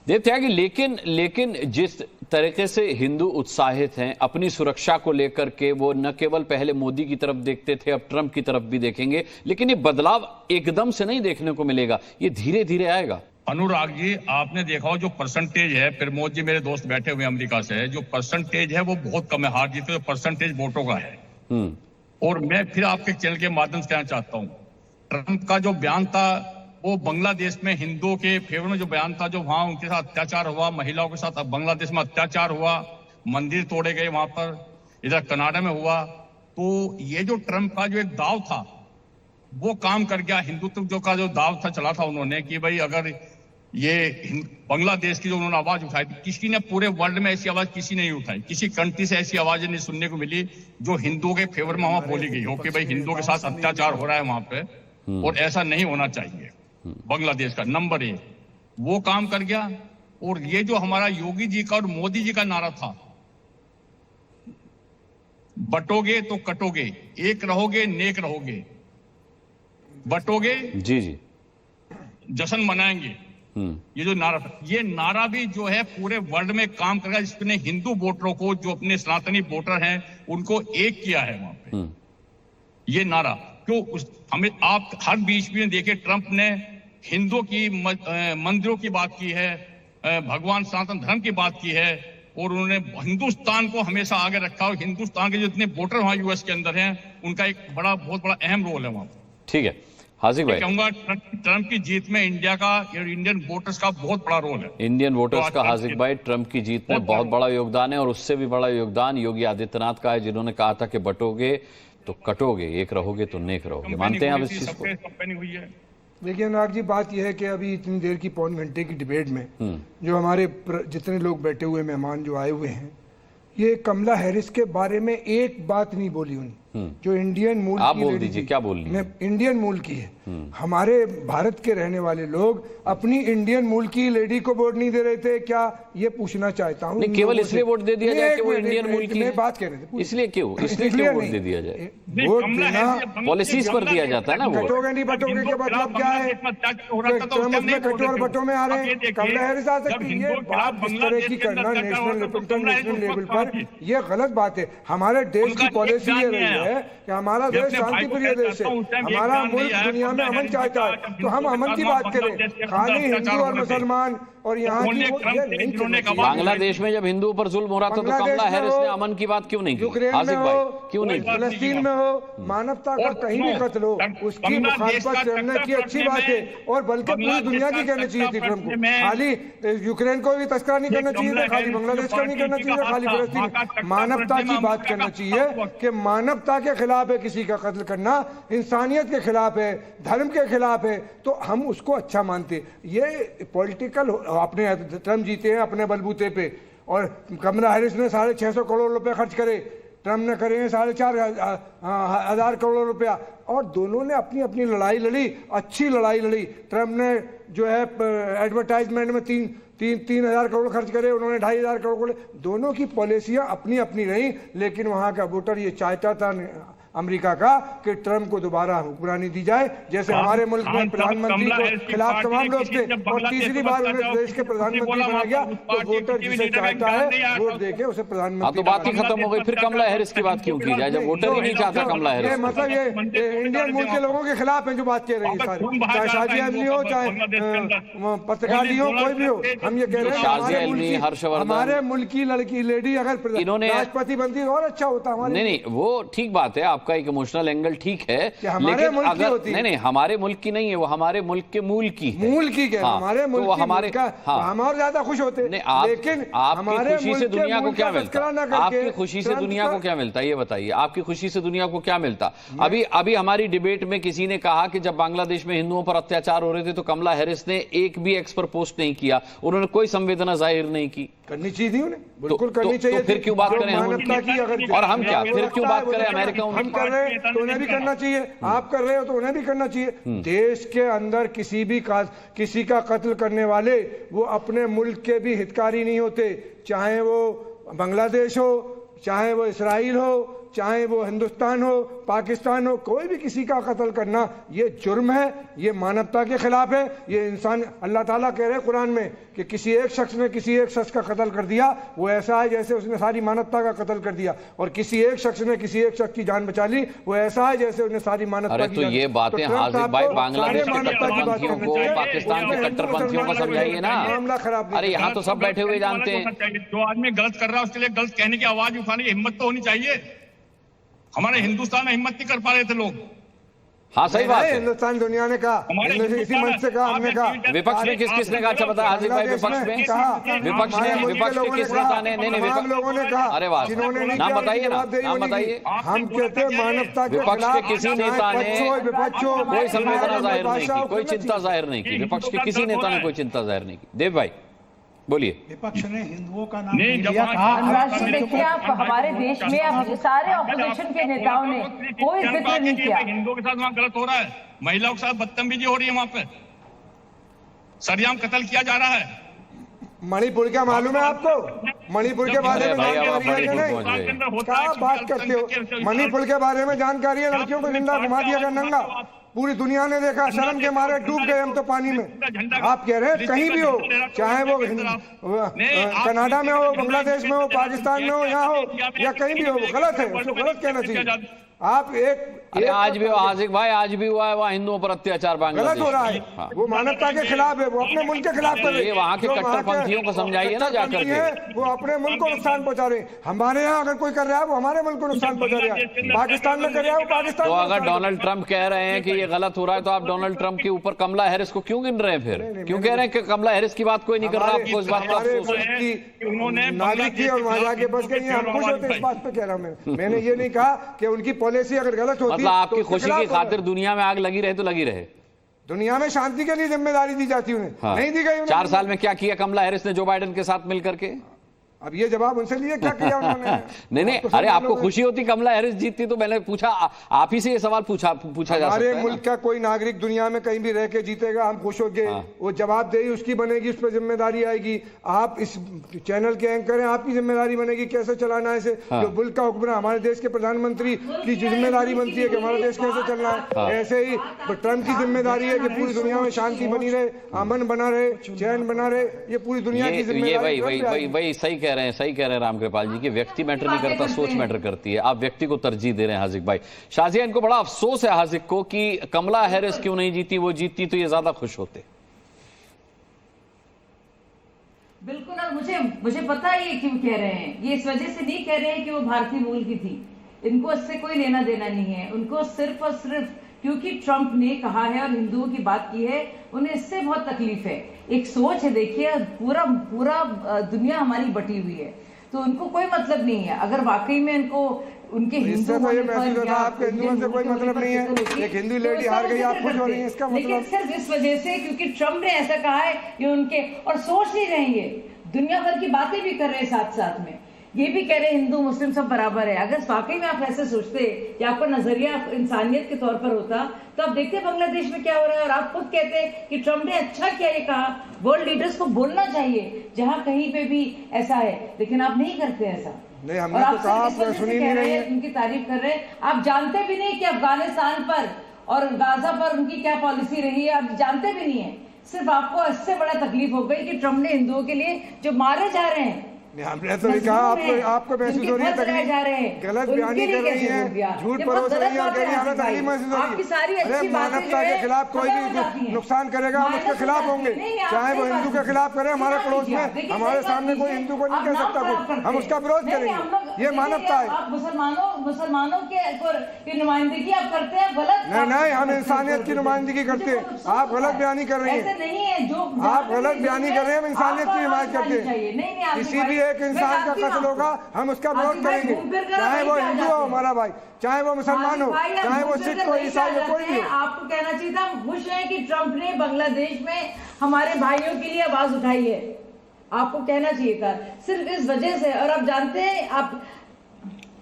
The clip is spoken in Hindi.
देव त्यागी, लेकिन जिस तरीके से हिंदू उत्साहित हैं अपनी सुरक्षा को लेकर के, वो न केवल पहले मोदी की तरफ देखते थे, अब ट्रंप की तरफ भी देखेंगे, लेकिन ये बदलाव एकदम से नहीं देखने को मिलेगा, ये धीरे धीरे आएगा। अनुराग जी, आपने देखा हो जो परसेंटेज है, प्रमोद जी मेरे दोस्त बैठे हुए अमेरिका से, जो परसेंटेज है वो बहुत कम है, हार जीत का जो परसेंटेज वोटों का है। और मैं फिर आपके चैनल के माध्यम से कहना चाहता हूँ, ट्रंप का जो बयान था वो बांग्लादेश में हिंदुओं के फेवर में जो बयान था, जो वहां उनके साथ अत्याचार हुआ, महिलाओं के साथ बांग्लादेश में अत्याचार हुआ, मंदिर तोड़े गए वहां पर, इधर कनाडा में हुआ, तो ये जो ट्रंप का जो एक दाव था वो काम कर गया। हिंदुत्व जो का जो दाव था चला था उन्होंने कि भाई अगर ये बांग्लादेश की जो उन्होंने आवाज उठाई थी, किसी ने पूरे वर्ल्ड में ऐसी आवाज किसी नहीं उठाई, किसी कंट्री से ऐसी आवाज नहीं सुनने को मिली जो हिंदुओं के फेवर में वहां बोली गई हो कि भाई हिंदुओं के साथ अत्याचार हो रहा है वहां पे और ऐसा नहीं होना चाहिए। बांग्लादेश का नंबर 1 वो काम कर गया। और ये जो हमारा योगी जी का और मोदी जी का नारा था, बटोगे तो कटोगे, एक रहोगे नेक रहोगे, बटोगे जी जश्न मनाएंगे, ये जो नारा था, ये नारा भी जो है पूरे वर्ल्ड में काम करेगा, जिसने हिंदू वोटरों को, जो अपने सनातनी वोटर हैं, उनको एक किया है वहां पे। ये नारा क्यों हमें आप हर बीच में देखे, ट्रंप ने हिंदुओं की मंदिरों की बात की है, भगवान सनातन धर्म की बात की है, और उन्होंने हिंदुस्तान को हमेशा आगे रखा। और हिंदुस्तान के जितने वोटर वहां यूएस के अंदर हैं, उनका एक बहुत बड़ा अहम रोल है वहां। ठीक है हासिक भाई, कहूंगा ट्रंप की जीत में इंडिया का और इंडियन वोटर्स का बहुत बड़ा रोल है। इंडियन वोटर्स का हासिक भाई, ट्रंप की जीत में बहुत बड़ा योगदान है। और उससे भी बड़ा योगदान योगी आदित्यनाथ का है, जिन्होंने कहा था कि बटोगे तो कटोगे, एक रहोगे तो नेक रहोगे। मानते हैं आप इस चीज को? देखिए अनुराग जी, बात यह है कि अभी इतनी देर की पौन घंटे की डिबेट में जो हमारे जितने लोग बैठे हुए मेहमान जो आए हुए हैं, ये कमला हैरिस के बारे में एक बात नहीं बोली उन्होंने, जो इंडियन मूल आप की बोल दीजिए क्या बोल रही है? इंडियन मूल की है। हमारे भारत के रहने वाले लोग अपनी इंडियन मूल की लेडी को वोट नहीं दे रहे थे क्या, ये पूछना चाहता हूँ। केवल इसलिए वोट दे दिया जाए कि वो इंडियन मूल की है? बात कह रहे थे, इसलिए क्यों वोट दे दिया जाए? वोट देना पॉलिसीज पर दिया जाता है ना। वो बटोगे नहीं, बटोगे के मतलब क्या है? कटो और बटो में आ रहे हैं। कमला हैरिस आ सकती है, बात इस तरह की करना नेशनल इंटरनेशनल लेवल पर, ये गलत बात है। हमारे देश की पॉलिसी ये रही है कि हमारा देश शांति प्रिय देश है, हमारा मुल्क दुनिया में अमन चाहता है, तो हम अमन की बात करें। खाली हिंदू और मुसलमान और यहाँ की बांग्लादेश में जब हिंदुओं पर जुल्म हो रहा था तो कमला हैरिस ने अमन की बात क्यों नहीं की? यूक्रेन में हो, क्यों नहीं? फिलिस्तीन में हो, मानवता का कहीं भी कत्ल हो, उसकी मुखालफत करने की अच्छी बात है। और बल्कि पूरी दुनिया की करनी चाहिए थी ट्रंप को। खाली यूक्रेन को भी तस्करा नहीं करना चाहिए था, खाली बांग्लादेश का नहीं करना चाहिए, खाली फिलिस्तीन। मानवता की बात करना चाहिए कि मानवता के खिलाफ है किसी का कत्ल करना, इंसानियत के खिलाफ है, धर्म के खिलाफ है, तो हम उसको अच्छा मानते। ये पॉलिटिकल, अपने ट्रंप जीते हैं अपने बलबूते पे, और कमला हैरिस ने 650 करोड़ रुपए खर्च करे, ट्रंप ने करे 4,500 करोड़ रुपया, और दोनों ने अपनी अपनी लड़ाई लड़ी, अच्छी लड़ाई लड़ी। ट्रंप ने जो है एडवर्टाइजमेंट में 3,000 करोड़ खर्च करे, उन्होंने 2,500 करोड़। दोनों की पॉलिसियां अपनी अपनी रही, लेकिन वहां का वोटर ये चाहता था अमेरिका का कि ट्रंप को दोबारा हुक्मरानी दी जाए, जैसे हमारे मुल्क में प्रधानमंत्री को खिलाफ तमाम लोग थे, और तीसरी बार उन्हें देश के प्रधानमंत्री बनाया गया। तो वोटर जिसे चाहता है वोट देके उसे प्रधानमंत्री। तो बात ही खत्म हो गई, फिर कमला हैरिस की बात क्यों की जाए जब वोटर ही नहीं चाहता कमला हैरिस? मतलब ये इंडियन मूल के लोगों के खिलाफ है जो बात कह रही है सारी, चाहे शाजिया इल्मी हो, चाहे पत्रकार हो, कोई भी हो। हम ये कह रहे हैं हमारे मुल्क की लड़की लेडी अगर इन्होंने राष्ट्रपति बनती और अच्छा होता हमारे। नहीं, वो ठीक बात है, आपका एक इमोशनल एंगल ठीक है, लेकिन अगर नहीं हमारे मुल्क की नहीं है, वो हमारे मुल्क के मूल की है। मूल की क्या? हाँ, हमारे मुल्क तो की हमारे हम और ज्यादा खुश होते। लेकिन आपकी खुशी से दुनिया को क्या मिलता? आपकी खुशी से दुनिया को क्या मिलता? ये बताइए, आपकी खुशी से दुनिया को क्या मिलता? अभी हमारी डिबेट में किसी ने कहा कि जब बांग्लादेश में हिंदुओं पर अत्याचार हो रहे थे तो कमला हैरिस ने एक भी एक्स पर पोस्ट नहीं किया, उन्होंने कोई संवेदना जाहिर नहीं की। करनी चाहिए थी उन्हें, बिल्कुल करनी चाहिए। तो फिर क्यों बात करें हम? और हम क्या फिर क्यों बात करें अमेरिका? हम कर रहे हैं तो उन्हें भी करना चाहिए, आप कर रहे हो तो उन्हें भी करना चाहिए। देश के अंदर किसी का कत्ल करने वाले वो अपने मुल्क के भी हितकारी नहीं होते, चाहे वो बांग्लादेश हो, चाहे वो इसराइल हो, चाहे वो हिंदुस्तान हो, पाकिस्तान हो, कोई भी किसी का कत्ल करना ये जुर्म है, ये मानवता के खिलाफ है। ये इंसान, अल्लाह ताला कह रहे हैं कुरान में कि किसी एक शख्स ने किसी एक शख्स का कत्ल कर दिया, वो ऐसा है जैसे उसने सारी मानवता का कत्ल कर दिया, और किसी एक शख्स ने किसी एक शख्स की जान बचा ली, वो ऐसा है जैसे उसने सारी मानवता की। तो ये बातें हाजिर भाई बांग्लादेश के कट्टरपंथियों को, पाकिस्तान के कट्टरपंथियों को समझाइए ना। मामला खराब। अरे यहाँ तो सब बैठे हुए जानते हैं। जो आदमी गलत कर रहा है उसके लिए गलत कहने की आवाज उठाने की हिम्मत तो होनी चाहिए। हमारे हिंदुस्तान में हिम्मत नहीं कर पा रहे थे लोग। हाँ सही बात है। हिंदुस्तान दुनिया ने कहा, इसी मंच से कहा, हमने कहा। विपक्ष में किसने कहा? अच्छा बता हाजिर भाई, विपक्ष में कहा, विपक्ष के किस नेता ने? नहीं नहीं, लोगों ने कहा। अरे वाह, नाम बताइए ना, नाम बताइए। हम कहते हैं मानवता के विपक्ष के किसी नेता ने कोई संवेदना जाहिर नहीं की, कोई चिंता जाहिर नहीं की। विपक्ष के किसी नेता ने कोई चिंता जाहिर नहीं की। देव भाई बोलिए। विपक्ष ने हिंदुओं का नाम नहीं लिया, कहा। देखिए आप, हमारे देश में अब सारे ऑपोजिशन के नेताओं ने कोई जिक्र नहीं किया। हिंदुओं के साथ वहाँ गलत हो रहा है, महिलाओं के साथ बदतमीजी हो रही है, वहाँ पे सरेआम कत्ल किया जा रहा है। मणिपुर क्या मालूम है आपको? मणिपुर के बारे में जानकारी है कि नहीं? क्या बात करते हो? मणिपुर के बारे में जानकारी है? लड़कियों को जिंदा घुमा दिया गया नंगा, पूरी दुनिया ने देखा, शर्म के मारे डूब गए हम तो पानी में। आप कह रहे हैं कहीं भी हो, चाहे वो कनाडा में हो, बांग्लादेश में हो, पाकिस्तान में हो, यहाँ हो या कहीं भी हो, वो गलत है, उसको गलत कहना चाहिए। आप अरे आज भी हाजिर भाई, आज भी हुआ है वहाँ हिंदुओं पर अत्याचार, बांग्लादेश गलत हो रहा है। हाँ। वो मानवता के खिलाफ है, वो अपने मुल्क के खिलाफ कर रहे हैं। वहाँ के कट्टरपंथियों को समझाइए ना जाकर के। वो अपने मुल्क को नुकसान पहुंचा रहे हैं। हमारे यहाँ अगर कोई कर रहा है वो हमारे मुल्क को नुकसान पहुंचा रहा है, पाकिस्तान में कर रहा है वो पाकिस्तान। तो अगर डोनाल्ड ट्रंप कह रहे हैं कि ये गलत हो रहा है, तो आप डोनाल्ड ट्रंप के ऊपर कमला हैरिस को क्यों गिन रहे हैं? फिर क्यों कह रहे हैं कि कमला हैरिस की बात कोई नहीं कर रहा? आपको इस बात का अफसोस है? नागरिक की और वहाँ जाके बस गई, हम खुश होते, इस बात पे कह रहा हूँ। मैंने ये नहीं कहा कि उनकी पॉलिसी अगर गलत होती, मतलब आपकी खुशी की खातिर दुनिया में आग लगी रहे तो लगी रहे। दुनिया में शांति के लिए जिम्मेदारी दी जाती उन्हें। हाँ। नहीं दी गई। 4 साल में क्या किया कमला हैरिस ने जो बाइडेन के साथ मिलकर के? अब ये जवाब उनसे लिए, क्या किया उन्होंने? नहीं, अरे आपको खुशी होती कमला हैरिस जीतती तो मैंने पूछा, आप ही से ये सवाल पूछा जा सकता है। हमारे मुल्क का कोई नागरिक दुनिया में कहीं भी रह के जीतेगा, हम खुश होंगे। वो जवाबदेही उसकी बनेगी, उस पर जिम्मेदारी आएगी। आप इस चैनल के एंकर हैं, आपकी जिम्मेदारी बनेगी कैसे चलाना है इसे। जो मुल्क का हुक्मरान, हमारे देश के प्रधानमंत्री की जिम्मेदारी बनती है कि हमारा देश कैसे चलना है। ऐसे ही ट्रंप की जिम्मेदारी है कि पूरी दुनिया में शांति बनी रहे, अमन बना रहे, चैन बना रहे। ये पूरी दुनिया की जिम्मेदारी। वही सही कह रहे हैं, सही कह रहे हैं रामकृपाल जी की व्यक्ति मैटर नहीं करता, सोच मैटर करती है। आप व्यक्ति को तरजीह दे रहे हैं हाजिक भाई। शाजिया, इनको बड़ा अफसोस है हाजिक को कि कमला हैरिस क्यों नहीं जीती, वो जीतती तो ये ज्यादा खुश होते। बिल्कुल, और मुझे पता है ये क्यों कह रहे हैं। ये इस वजह से नहीं कह रहे हैं कि वो भारतीय मूल की थी, इनको इससे कोई लेना देना नहीं है। उनको सिर्फ और सिर्फ क्योंकि ट्रंप ने कहा है और हिंदुओं की बात की है, उन्हें इससे बहुत तकलीफ है। एक सोच है, देखिए पूरा दुनिया हमारी बटी हुई है, तो उनको कोई मतलब नहीं है। अगर वाकई में उनको उनके हिंदू होने पर या आपके हिंदुओं से कोई मतलब नहीं है। एक हिंदू लेडी हार गई, आप खुश हो रही हैं, इसका मतलब? लेकिन सिर्फ इस वजह से क्योंकि ट्रंप ने ऐसा कहा है, ये उनके और सोच नहीं रहे, ये दुनिया भर की बातें भी कर रहे हैं साथ साथ में। ये भी कह रहे हैं हिंदू मुस्लिम सब बराबर है। अगर वाकई में आप ऐसे सोचते कि आपका नजरिया इंसानियत के तौर पर होता, तो आप देखते बांग्लादेश में क्या हो रहा है। और आप खुद कहते हैं कि ट्रंप ने अच्छा किया ये कहा। वर्ल्ड लीडर्स को बोलना चाहिए जहां कहीं पे भी ऐसा है, लेकिन आप नहीं करते ऐसा। नहीं, हमने तो कहा, आप सुनी नहीं रही है। उनकी तारीफ कर रहे हैं, आप जानते भी नहीं कि अफगानिस्तान पर और गाजा पर उनकी क्या पॉलिसी रही है, आप जानते भी नहीं है। सिर्फ आपको इससे बड़ा तकलीफ हो गई कि ट्रंप ने हिंदुओं के लिए जो मारे जा रहे हैं, हमने तो नहीं कहा, आपको महसूस हो रही है तकलीफ, गलत बयानी कर रही है, झूठ परोस रही है और कह रही है हमें तकलीफ महसूस हो रही है। अरे मानवता के खिलाफ कोई भी नुकसान करेगा, हम उसके खिलाफ होंगे। चाहे वो हिंदू के खिलाफ करे, हमारे पड़ोस में हमारे सामने कोई हिंदू को नहीं कह सकता कुछ, हम उसका विरोध करेंगे। ये मानवता है। मुसलमानों की नुमाइंदगी आप करते हैं, गलत नहीं, हम इंसानियत की नुमाइंदगी करते हैं। आप गलत बयानी कर रही है, आप गलत बयानी कर रहे हैं, हम इंसानियत की हिमायत करते हैं। किसी भी एक इंसान का कत्ल होगा, हम उसका विरोध करेंगे, चाहे वो हिंदू हो हमारा भाई, चाहे वो मुसलमान हो, चाहे वो सिख हो, ईसाई हो, कोई भी हो। आपको कहना चाहिए था, हम खुश हैं कि ट्रंप ने बांग्लादेश में हमारे भाइयों के लिए आवाज उठाई है। आपको कहना चाहिए था सिर्फ इस वजह से। और आप जानते हैं, आप